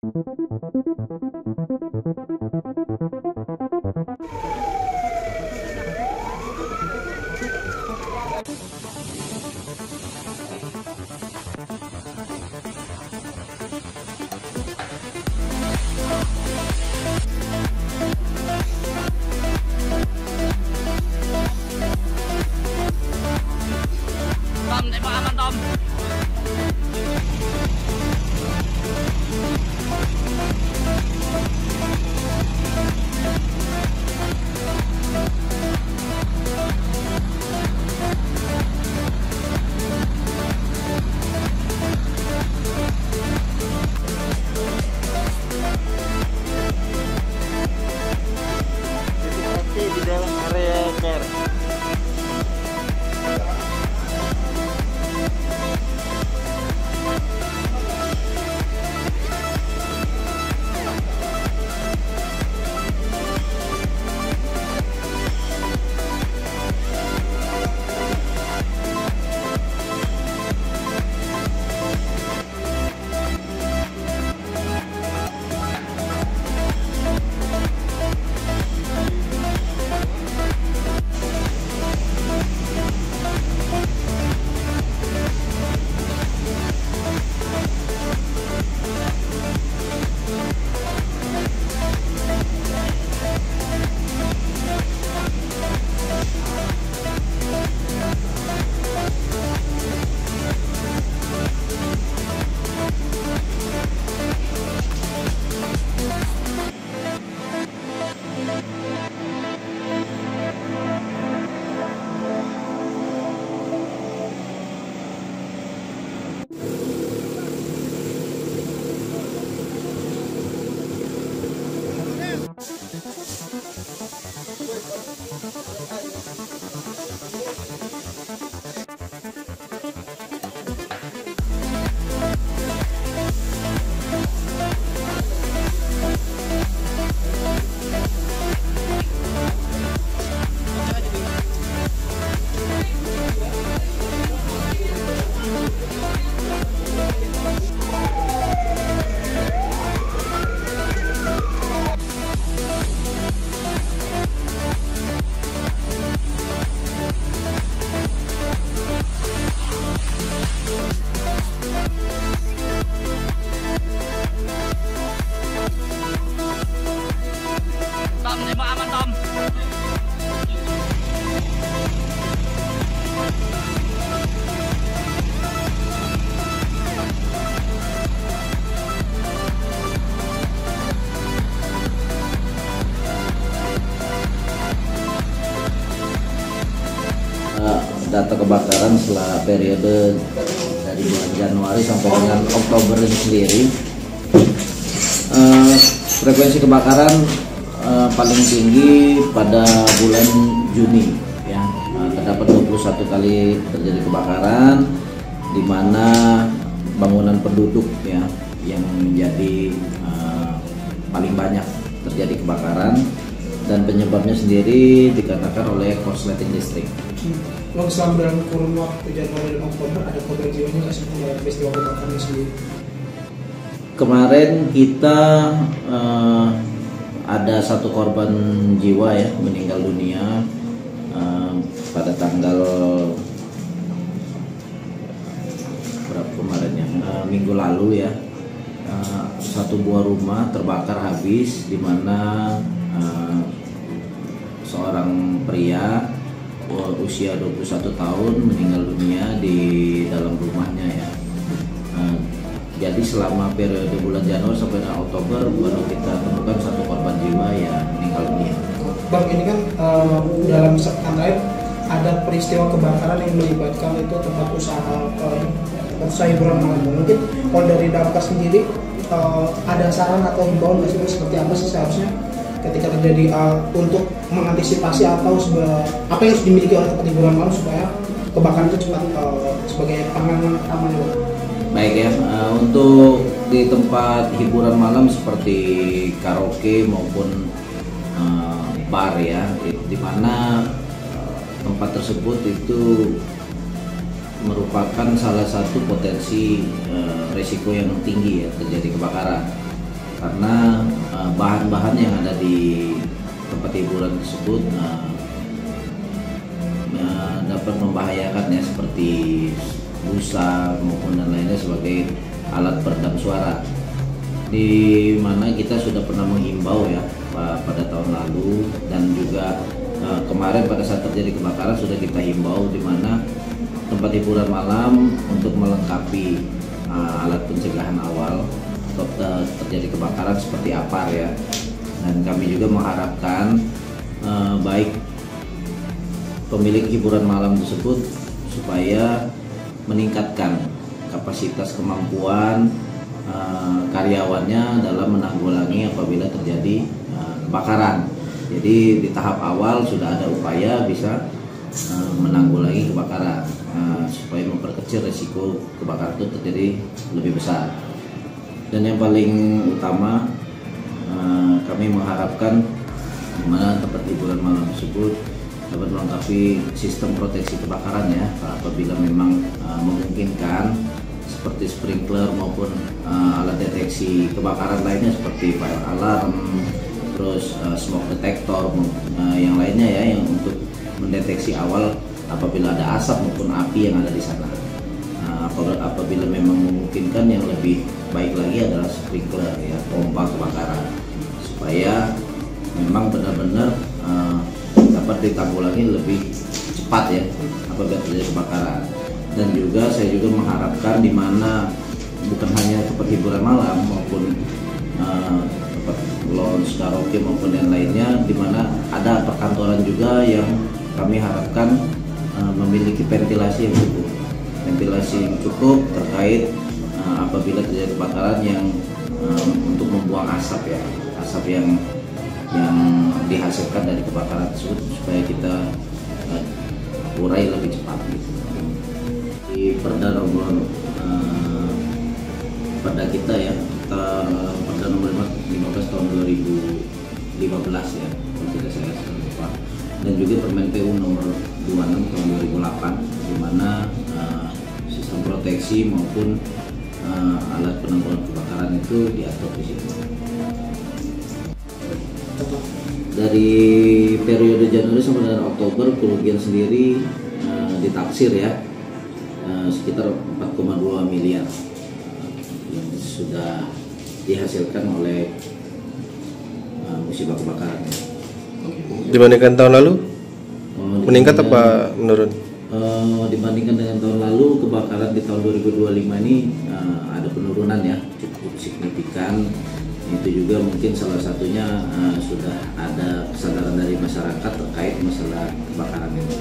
Tom, tembak aman Tom. Di dalam area car. Tom, tembak aman Tom. Data kebakaran setelah periode dari bulan Januari sampai dengan Oktober ini sendiri, frekuensi kebakaran paling tinggi pada bulan Juni ya. Terdapat 21 kali terjadi kebakaran, di mana bangunan penduduk ya yang menjadi paling banyak terjadi kebakaran, dan penyebabnya sendiri dikatakan oleh korsleting listrik. Long selama dalam kurun waktu Januari dan Oktober ada korban jiwanya nggak sih dalam peristiwa kebakaran ini sendiri? Kemarin kita ada satu korban jiwa ya meninggal dunia pada tanggal berapa kemarin ya, minggu lalu ya. Satu buah rumah terbakar habis, di mana seorang pria usia 21 tahun meninggal dunia di dalam rumahnya ya. Jadi selama periode bulan Januari sampai dengan Oktober baru kita temukan satu korban jiwa yang meninggal dunia. Bang, ini kan dalam sepekan terakhir ada peristiwa kebakaran yang melibatkan itu tempat usaha hiburan malam. Mungkin kalau dari damkar sendiri ada saran atau himbauan nggak sih, seperti apa sih seharusnya ketika terjadi untuk mengantisipasi atau apa yang harus dimiliki oleh tempat hiburan malam supaya kebakaran itu cepat sebagai penanganan aman? Baik ya, untuk di tempat hiburan malam seperti karaoke maupun bar ya, di mana tempat tersebut itu merupakan salah satu potensi resiko yang tinggi ya terjadi kebakaran. karena bahan-bahan yang ada di tempat hiburan tersebut dapat membahayakan ya, seperti busa maupun dan lainnya sebagai alat peredam suara, di mana kita sudah pernah menghimbau ya pada tahun lalu, dan juga kemarin pada saat terjadi kebakaran sudah kita himbau di mana tempat hiburan malam untuk melengkapi alat pencegahan awal terjadi kebakaran seperti APAR ya. Dan kami juga mengharapkan baik pemilik hiburan malam tersebut supaya meningkatkan kapasitas kemampuan karyawannya dalam menanggulangi apabila terjadi kebakaran. Jadi di tahap awal sudah ada upaya bisa menanggulangi kebakaran supaya memperkecil risiko kebakaran itu terjadi lebih besar. Dan yang paling utama kami mengharapkan di mana tempat hiburan malam tersebut dapat melengkapi sistem proteksi kebakaran ya, apabila memang memungkinkan, seperti sprinkler maupun alat deteksi kebakaran lainnya seperti fire alarm, terus smoke detector, yang lainnya ya, yang untuk mendeteksi awal apabila ada asap maupun api yang ada di sana. Apabila memang memungkinkan, yang lebih baik lagi adalah sprinkler ya, pompa kebakaran, supaya memang benar-benar dapat ditanggulangi lebih cepat ya apabila terjadi kebakaran. Dan juga saya juga mengharapkan di mana bukan hanya tempat hiburan malam maupun tempat lounge, karaoke maupun yang lainnya, di mana ada perkantoran juga yang kami harapkan memiliki ventilasi yang cukup terkait apabila terjadi kebakaran yang untuk membuang asap ya, asap yang dihasilkan dari kebakaran tersebut, supaya kita urai lebih cepat gitu. Di Perda nomor Perda kita ya, Perda nomor 15 tahun 2015 ya, kalau tidak saya lupa, dan juga Permen PU nomor 26 tahun 2008, di mana sistem proteksi maupun alat penanggulangan kebakaran itu diatur di situ. Dari periode Januari sampai dengan Oktober, kerugian sendiri ditaksir ya sekitar 4,2 miliar yang sudah dihasilkan oleh musibah kebakaran. Dibandingkan tahun lalu meningkat apa menurun? Dibandingkan dengan tahun lalu, kebakaran di tahun 2025 ini ada penurunan ya, cukup signifikan. Itu juga mungkin salah satunya sudah ada kesadaran dari masyarakat terkait masalah kebakaran ini.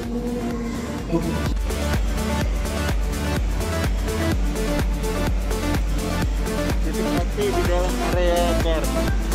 Titik api di dalam area care.